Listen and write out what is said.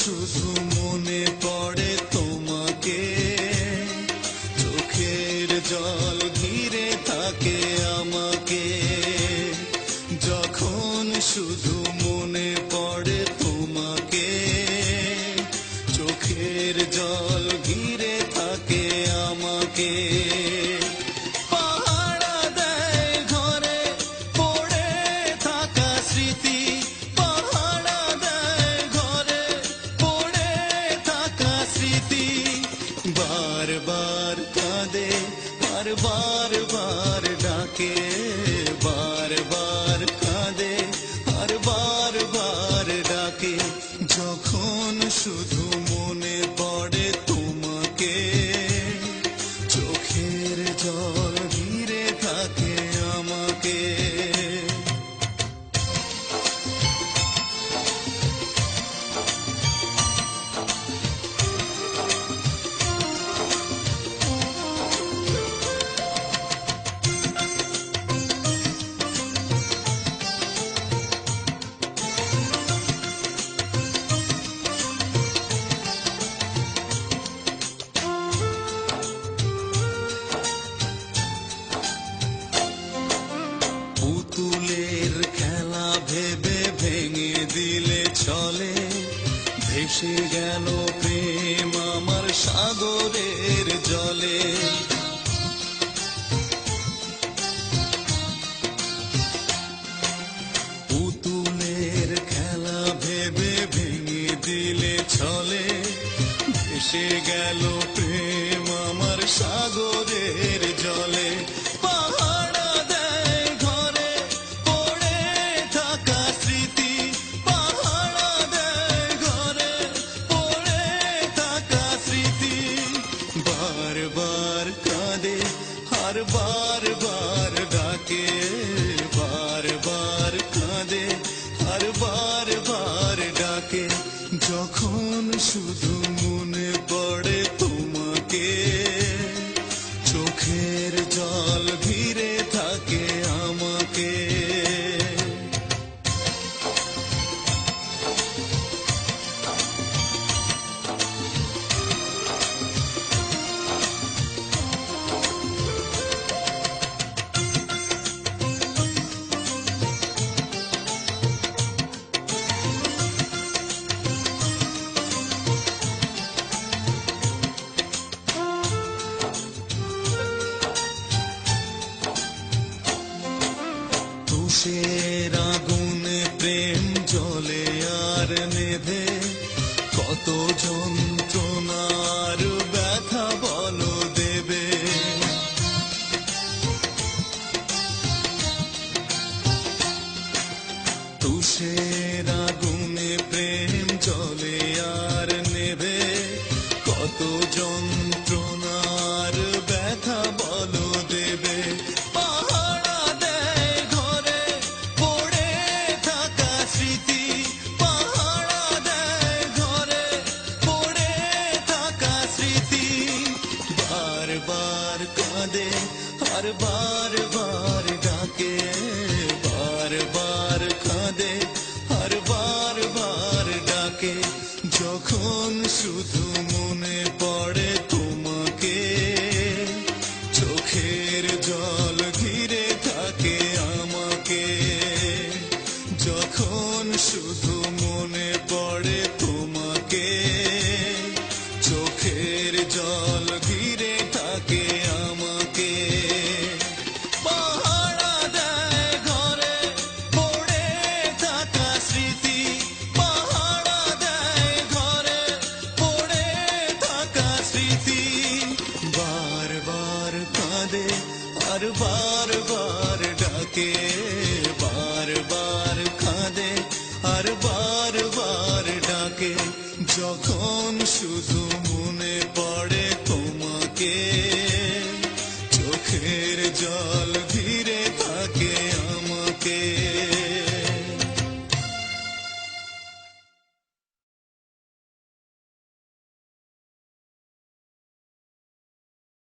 শুধু মনে পড়ে তোমাকে, চোখের জল ঘিরে থাকে আমাকে। যখন শুধু মনে পড়ে তোমাকে, চোখের জল ঘিরে থাকে আমাকে। পাহারা দেয় ঘরে পড়ে থাকা স্মৃতি, পাহারা দেয় ঘরে পড়ে থাকা স্মৃতি। বারবার কাঁদে আর বারবার ডাকে, বারবার কাঁদে আর বারবার ডাকে। যখন শুধু মনে পড়ে তোমাকে, চোখের জল ঘিরে থাকে আমাকে। পুতুলের খেলা ভেবে ভেঙে দিলে চলে, ভেসে গেল প্রেম আমার সাগরের জলে। পুতুলের খেলা ভেবে ভেঙে দিলে চলে, ভেসে গেল প্রেম আমার সাগরের জলে। পাহারা দেয় ঘরে পড়ে থাকা স্মৃতি, পাহারা দেয় ঘরে পড়ে থাকা স্মৃতি। বারবার কাঁদে আর বারবার ডাকে, বারবার কাঁদে আর বারবার ডাকে। যখন শুধু মনে পড়ে তোমাকে, চোখের জল ঘিরে থাকে আমাকে। তুষের আগুনে প্রেম জ্বলে আর নেভে, কত যন্ত্রণার ব্যথা বলো দেবে। তুষের আগুনে প্রেম জ্বলে আর নেভে, কত যন্ত্রণার ব্যথা বলো দেবে। পাহারা দেয় ঘরে পড়ে থাকা স্মৃতি, পাহারা দেয় ঘরে পড়ে থাকা স্মৃতি। বারবার কাঁদে আর বারবার ডাকে, বারবার কাঁদে আর বারবার ডাকে। যখন শুধু মনে পড়ে তোমাকে, চোখের জল ঘিরে থাকে আমাকে। যখন শুধু মনে পড়ে তোমাকে, চোখের জল ঘিরে থাকে আমাকে। পাহারা দেয় ঘরে পড়ে থাকা স্মৃতি, পাহারা দেয় ঘরে পড়ে থাকা স্মৃতি। বারবার কাঁদে আর বারবার ডাকে, বারবার কাঁদে আর বারবার ডাকে। যখন শুধু মনে